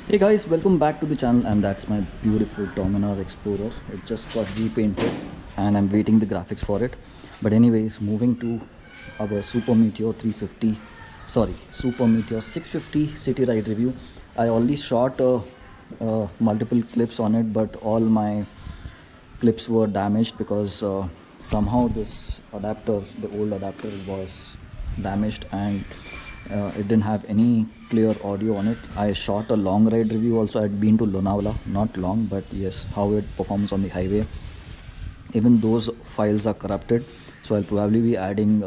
Hey guys, welcome back to the channel, and that's my beautiful Dominar Explorer. It just got repainted and I'm waiting the graphics for it. But anyways, moving to our Super Meteor 350, sorry, Super Meteor 650 city ride review. I already shot multiple clips on it, but all my clips were damaged because somehow this adapter, the old adapter, was damaged, and it didn't have any clear audio on it. I shot a long ride review also. I'd been to Lonavala, not long, but yes, how it performs on the highway. Even those files are corrupted, so I'll probably be adding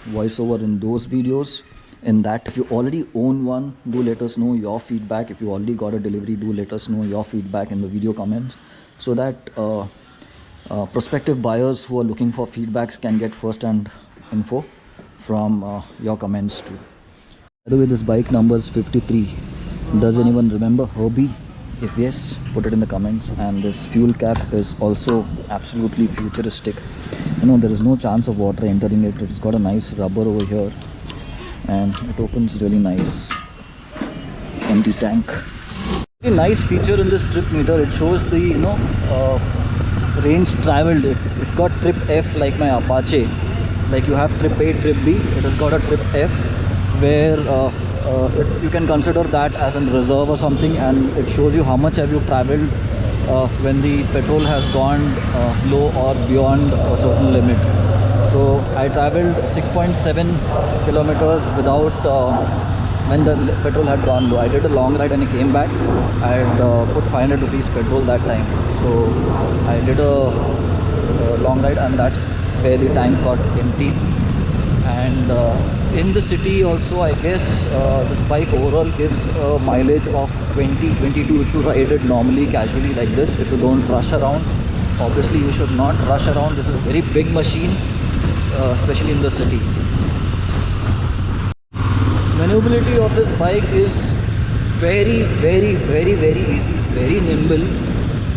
voiceover in those videos. In that, if you already own one, do let us know your feedback. If you already got a delivery, do let us know your feedback in the video comments, so that prospective buyers who are looking for feedbacks can get first-hand info from your comments too. By the way, this bike number is 53. Does anyone remember Herbie? If yes, put it in the comments. And this fuel cap is also absolutely futuristic. You know, there is no chance of water entering it. It's got a nice rubber over here, and it opens really nice. Empty tank. Very nice feature in this trip meter. It shows the range traveled. It's got trip F like my Apache. Like you have trip A, trip B. It has got a trip F, where you can consider that as a reserve or something, and it shows you how much have you traveled when the petrol has gone low or beyond a certain limit. So I traveled 6.7 kilometers without when the petrol had gone low. I did a long ride and I came back. I had put 500 rupees petrol that time, so I did a long ride, and that's where the tank got empty. And in the city also, I guess this bike overall gives a mileage of 20-22 if you ride it normally, casually like this. If you don't rush around, obviously you should not rush around. This is a very big machine, especially in the city. Maneuverability of this bike is very easy, very nimble.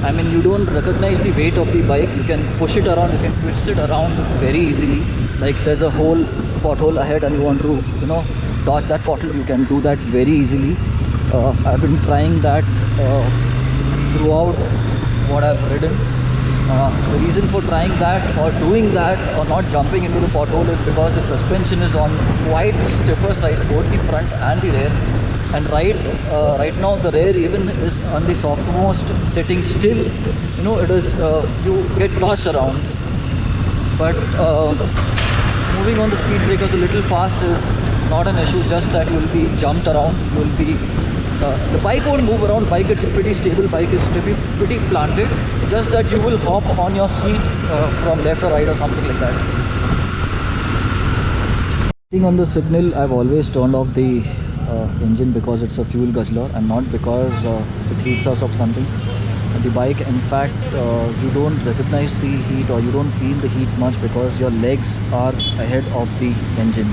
I mean, you don't recognize the weight of the bike. You can push it around, you can twist it around very easily. Like there's a whole pothole ahead and you want to, dodge that pothole, you can do that very easily. I've been trying that throughout what I've ridden. The reason for trying that or doing that or not jumping into the pothole is because the suspension is on quite stiffer side, both the front and the rear. And right now the rear even is on the softmost sitting still. It is you get tossed around. But moving on the speed breakers a little fast is not an issue. Just that you will be jumped around. You will be the bike won't move around. Bike is pretty stable. Bike is pretty planted. Just that you will hop on your seat from left or right or something like that. On the signal, I've always turned off the engine because it's a fuel guzzler and not because it heats us up something. The bike, in fact, you don't recognize the heat or you don't feel the heat much because your legs are ahead of the engine.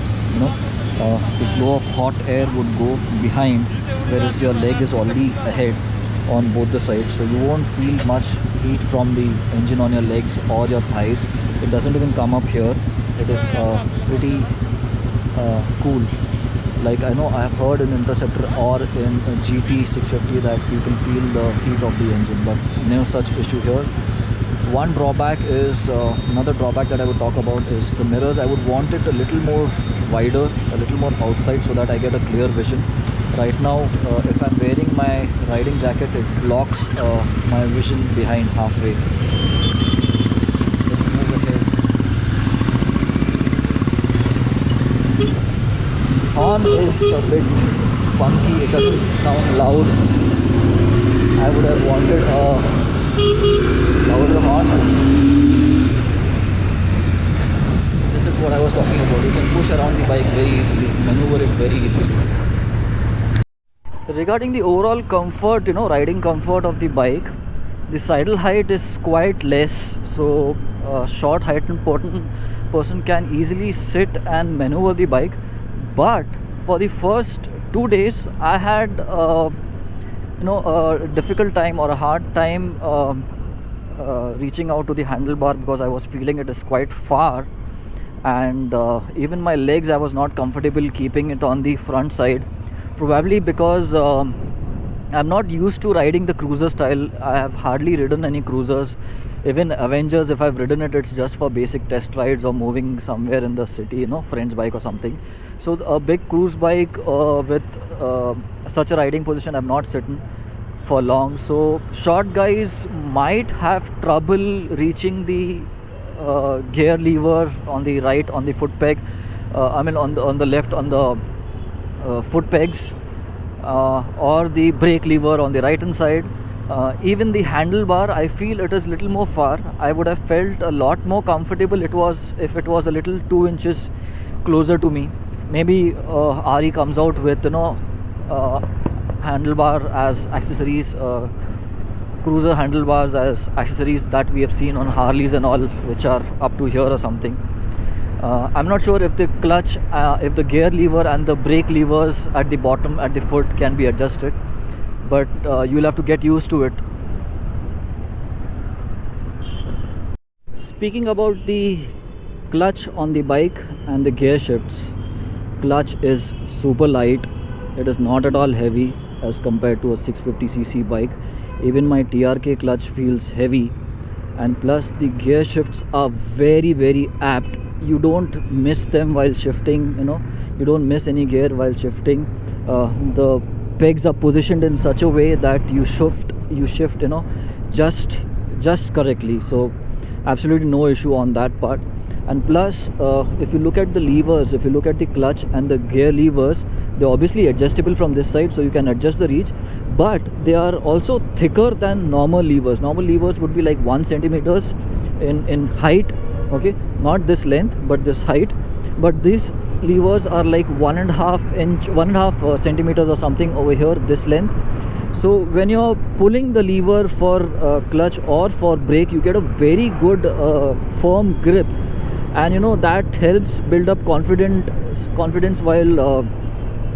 The flow of hot air would go behind, whereas your leg is already ahead on both the sides, so you won't feel much heat from the engine on your legs or your thighs. It doesn't even come up here. It is pretty cool. Like I know I have heard in Interceptor or in GT 650 that you can feel the heat of the engine, but no such issue here. One drawback is, another drawback that I would talk about is the mirrors. I would want it a little more wider, a little more outside, so that I get a clear vision. Right now, if I'm wearing my riding jacket, it blocks my vision behind halfway. Horn is a bit funky, it doesn't sound loud. I would have wanted a louder horn. This is what I was talking about. You can push around the bike very easily, maneuver it very easily. Regarding the overall comfort, riding comfort of the bike, the saddle height is quite less, so a short heightened person can easily sit and maneuver the bike. But for the first 2 days, I had a difficult time or a hard time reaching out to the handlebar because I was feeling it is quite far, and even my legs, I was not comfortable keeping it on the front side, probably because I'm not used to riding the cruiser style. I have hardly ridden any cruisers. Even Avengers, if I've ridden it, it's just for basic test rides or moving somewhere in the city, friend's bike or something. So a big cruise bike with such a riding position, I've not sitting for long. So short guys might have trouble reaching the gear lever on the right, on the foot peg. On the left, on the foot pegs. Or the brake lever on the right hand side. Even the handlebar, I feel it is little more far. I would have felt a lot more comfortable if it was a little 2 inches closer to me. Maybe RE comes out with handlebar as accessories, cruiser handlebars as accessories that we have seen on Harleys and all, which are up to here or something. I'm not sure if the clutch, if the gear lever and the brake levers at the bottom, at the foot, can be adjusted, but you'll have to get used to it. Speaking about the clutch on the bike and the gear shifts, clutch is super light. It is not at all heavy as compared to a 650cc bike. Even my TRK clutch feels heavy, and plus the gear shifts are very, very apt. You don't miss them while shifting, you don't miss any gear while shifting. The pegs are positioned in such a way that you shift just correctly, so absolutely no issue on that part. And plus if you look at the levers, if you look at the clutch and the gear levers, they're obviously adjustable from this side, so you can adjust the reach, but they are also thicker than normal levers. Normal levers would be like 1 centimeters in height, okay, not this length but this height, but these levers are like 1.5 centimeters or something over here, this length. So when you're pulling the lever for clutch or for brake, you get a very good firm grip, and that helps build up confidence while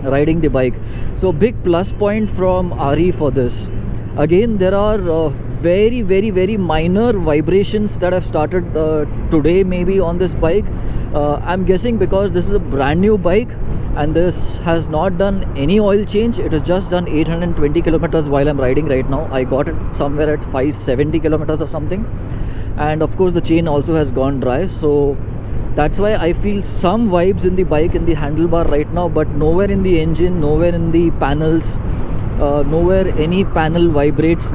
riding the bike. So big plus point from RE for this. Again, there are very, very, very minor vibrations that have started today maybe on this bike. I'm guessing because this is a brand new bike and this has not done any oil change. It has just done 820 kilometers while I'm riding right now. I got it somewhere at 570 kilometers or something, and of course the chain also has gone dry, so that's why I feel some vibes in the bike, in the handlebar right now, but nowhere in the engine, nowhere in the panels, nowhere any panel vibrates,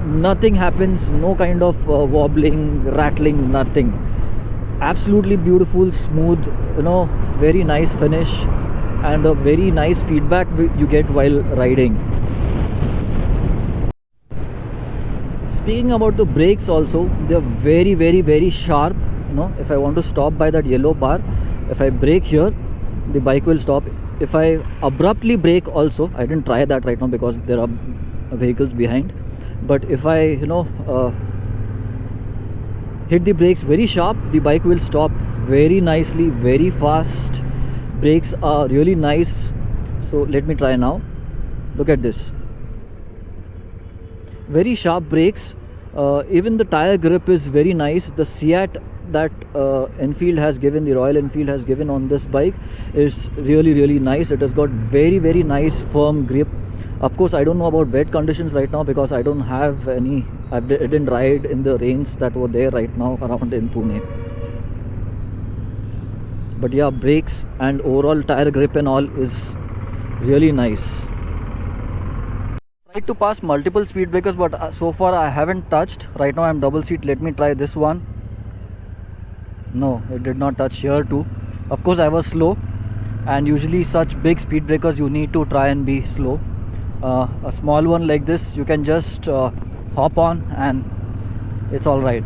nothing happens, no kind of wobbling, rattling, nothing. Absolutely beautiful, smooth, very nice finish, and a very nice feedback you get while riding. Speaking about the brakes also, they're very, very, very sharp. If I want to stop by that yellow bar, if I brake here, the bike will stop. If I abruptly brake also, I didn't try that right now because there are vehicles behind, but if I hit the brakes very sharp, the bike will stop very nicely, very fast. Brakes are really nice. So let me try now. Look at this, very sharp brakes. Even the tire grip is very nice. The Seat that Enfield has given, the Royal Enfield has given on this bike, is really, really nice. It has got very, very nice firm grip. Of course, I don't know about wet conditions right now because I don't have any. I didn't ride in the rains that were there right now around in Pune. But yeah, brakes and overall tire grip and all is really nice. I tried to pass multiple speed breakers, but so far I haven't touched. Right now I'm double seat. Let me try this one. No, it did not touch here too. Of course I was slow, and usually such big speed breakers you need to try and be slow. A small one like this, you can just hop on and it's all right.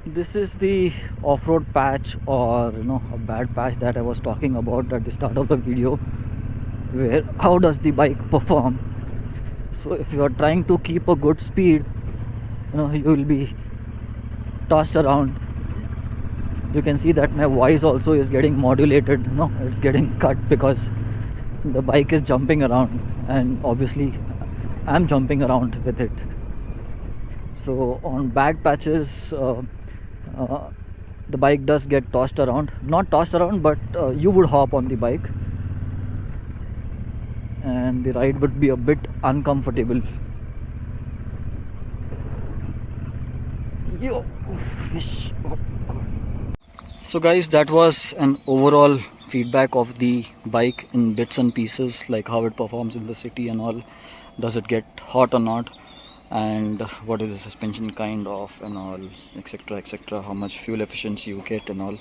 This is the off-road patch, or a bad patch that I was talking about at the start of the video, where how does the bike perform. So if you are trying to keep a good speed, you will be tossed around. You can see that my voice also is getting modulated, it's getting cut because the bike is jumping around, and obviously I'm jumping around with it. So on bad patches, the bike does get tossed around. Not tossed around, but you would hop on the bike. and the ride would be a bit uncomfortable. Yo, fish. Oh, God. So guys, that was an overall feedback of the bike in bits and pieces, like how it performs in the city and all. Does it get hot or not, and what is the suspension kind of and all, etc, etc, how much fuel efficiency you get and all.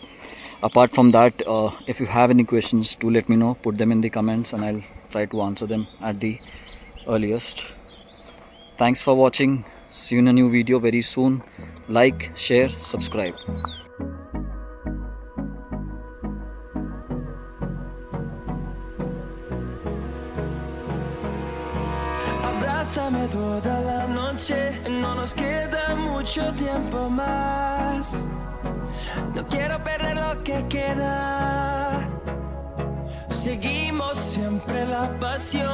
Apart from that, if you have any questions, do let me know, put them in the comments and I'll try to answer them at the earliest. Thanks for watching. See you in a new video very soon. Like, share, subscribe. Abrázame toda la noche, no nos queda mucho tiempo más. No quiero perder lo que queda. Seguimos siempre la pasión.